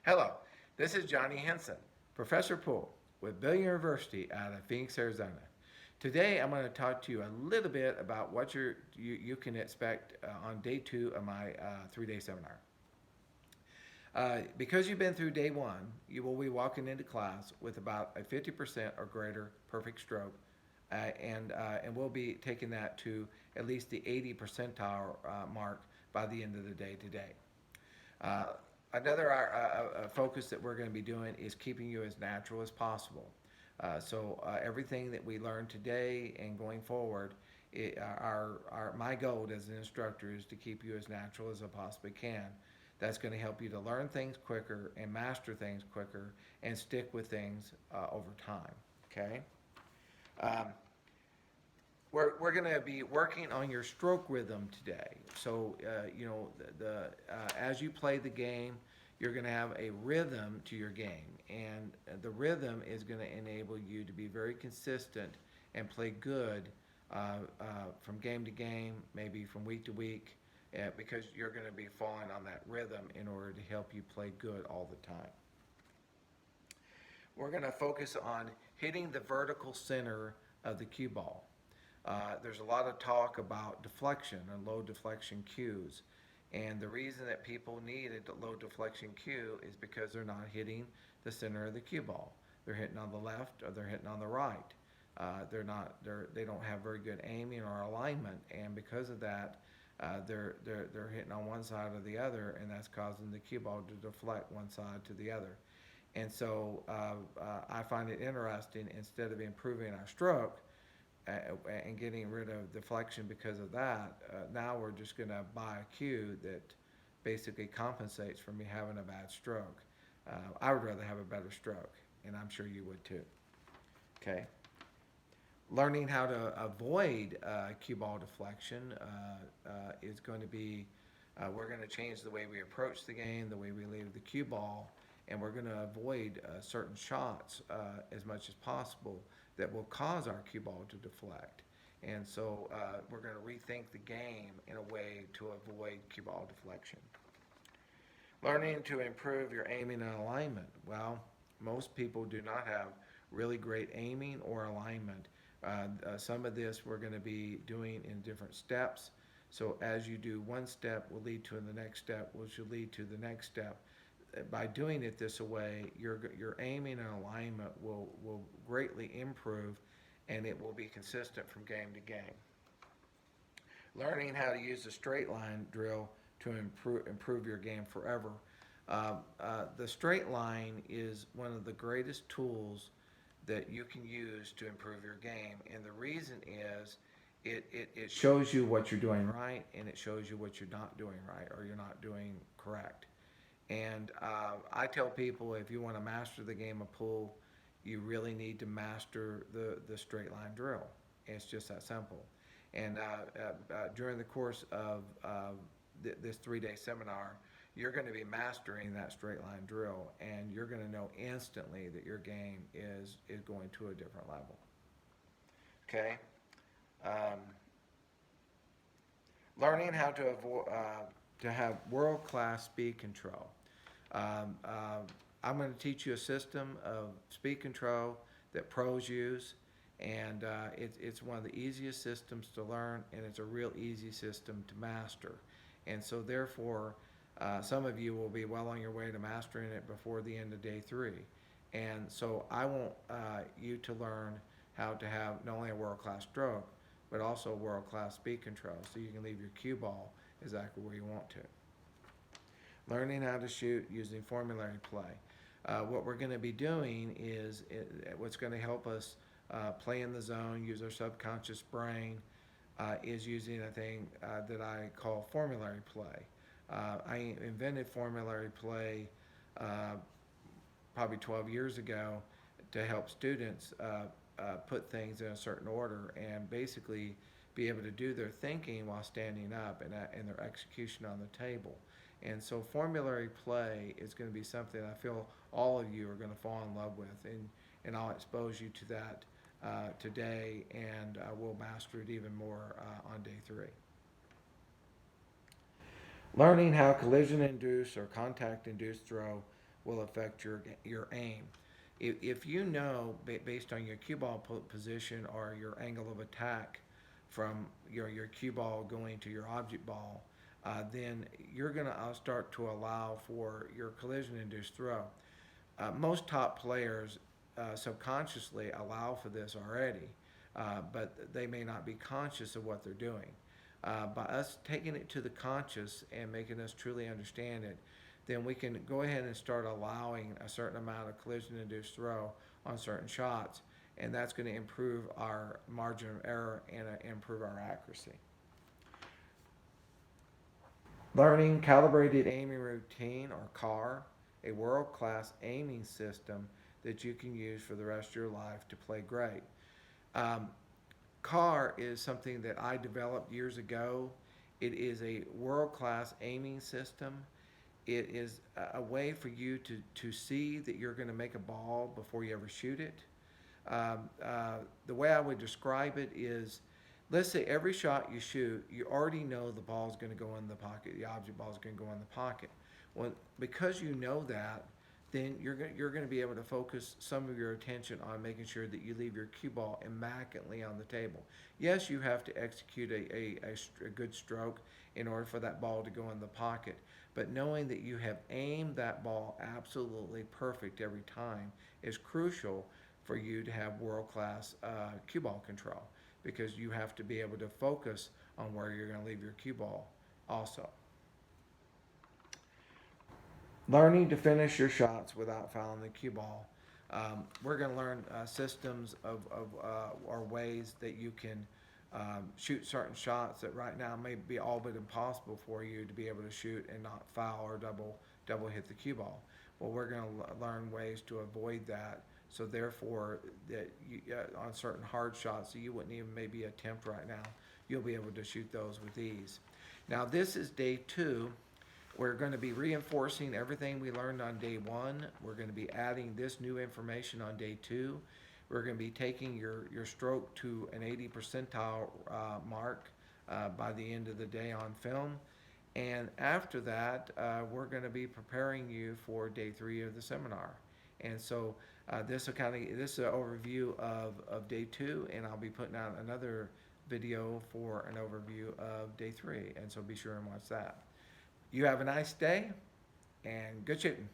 Hello, this is Johnny Henson, Professor Poole with Billiard University out of Phoenix, Arizona. Today I'm going to talk to you a little bit about what you can expect on day two of my 3 day seminar. Because you've been through day one, you will be walking into class with about a 50% or greater perfect stroke, and we'll be taking that to at least the 80 percentile mark by the end of the day today. Uh, Another focus that we're going to be doing is keeping you as natural as possible. So everything that we learn today and going forward, my goal as an instructor is to keep you as natural as I possibly can. That's going to help you to learn things quicker and master things quicker and stick with things over time. Okay. Um, we're going to be working on your stroke rhythm today. So, as you play the game, you're going to have a rhythm to your game. And the rhythm is going to enable you to be very consistent and play good from game to game, maybe from week to week, because you're going to be falling on that rhythm in order to help you play good all the time. We're going to focus on hitting the vertical center of the cue ball. There's a lot of talk about deflection and low deflection cues. And the reason that people need a low deflection cue is because they're not hitting the center of the cue ball. They're hitting on the left or they're hitting on the right. They don't have very good aiming or alignment, and because of that, they're hitting on one side or the other, and that's causing the cue ball to deflect one side to the other. And so I find it interesting, instead of improving our stroke, and getting rid of deflection because of that, now we're just going to buy a cue that basically compensates for me having a bad stroke. I would rather have a better stroke, and I'm sure you would too. Okay. Learning how to avoid cue ball deflection is going to be, we're going to change the way we approach the game, the way we leave the cue ball, and we're going to avoid certain shots as much as possible that will cause our cue ball to deflect. And so we're going to rethink the game in a way to avoid cue ball deflection. Learning to improve your aiming and alignment. Well, most people do not have really great aiming or alignment. Some of this we're going to be doing in different steps. So as you do one step will lead to the next step, which will lead to the next step. By doing it this way, your aiming and alignment will greatly improve, and it will be consistent from game to game. Learning how to use the straight line drill to improve your game forever. The straight line is one of the greatest tools that you can use to improve your game, and the reason is it shows you what you're doing right, and it shows you what you're not doing right or you're not doing correct. And I tell people, if you want to master the game of pool, you really need to master the straight line drill. It's just that simple. And during the course of this 3 day seminar, you're going to be mastering that straight line drill, and you're going to know instantly that your game is going to a different level. Okay? Um, Learning how to have world-class speed control. Um, uh, I'm going to teach you a system of speed control that pros use, and it's one of the easiest systems to learn, and it's a real easy system to master. And so therefore, some of you will be well on your way to mastering it before the end of day three. And so I want you to learn how to have not only a world-class stroke, but also world-class speed control, so you can leave your cue ball exactly where you want to. Learning how to shoot using formulary play. What we're going to be doing is what's going to help us play in the zone, use our subconscious brain, is using a thing that I call formulary play. I invented formulary play probably 12 years ago to help students put things in a certain order and basically be able to do their thinking while standing up and their execution on the table. And so formulary play is going to be something I feel all of you are going to fall in love with, and I'll expose you to that today, and we'll master it even more on day three. Learning how collision induced or contact induced throw will affect your aim. If you know, based on your cue ball position or your angle of attack from your cue ball going to your object ball, then you're going to start to allow for your collision-induced throw. Most top players subconsciously allow for this already, but they may not be conscious of what they're doing. By us taking it to the conscious and making us truly understand it, then we can go ahead and start allowing a certain amount of collision-induced throw on certain shots, and that's going to improve our margin of error and improve our accuracy. Learning Calibrated Aiming Routine, or CAR, a world-class aiming system that you can use for the rest of your life to play great. CAR is something that I developed years ago. It is a world-class aiming system. It is a way for you to see that you're going to make a ball before you ever shoot it. The way I would describe it is, let's say every shot you shoot, you already know the ball is going to go in the pocket, the object ball is going to go in the pocket. Well, because you know that, then you're going to be able to focus some of your attention on making sure that you leave your cue ball immaculately on the table. Yes, you have to execute a good stroke in order for that ball to go in the pocket, but knowing that you have aimed that ball absolutely perfect every time is crucial for you to have world-class cue ball control, because you have to be able to focus on where you're going to leave your cue ball also. Learning to finish your shots without fouling the cue ball. We're going to learn systems or ways that you can shoot certain shots that right now may be all but impossible for you to be able to shoot and not foul or double hit the cue ball. Well, we're going to learn ways to avoid that. So therefore, that you, on certain hard shots that you wouldn't even maybe attempt right now, you'll be able to shoot those with ease. Now this is day 2. We're going to be reinforcing everything we learned on day 1. We're going to be adding this new information on day 2. We're going to be taking your stroke to an 80 percentile mark by the end of the day on film. And after that, we're going to be preparing you for day 3 of the seminar. And so this is an overview of day 2, and I'll be putting out another video for an overview of day 3. And so be sure and watch that. You have a nice day, and good shooting.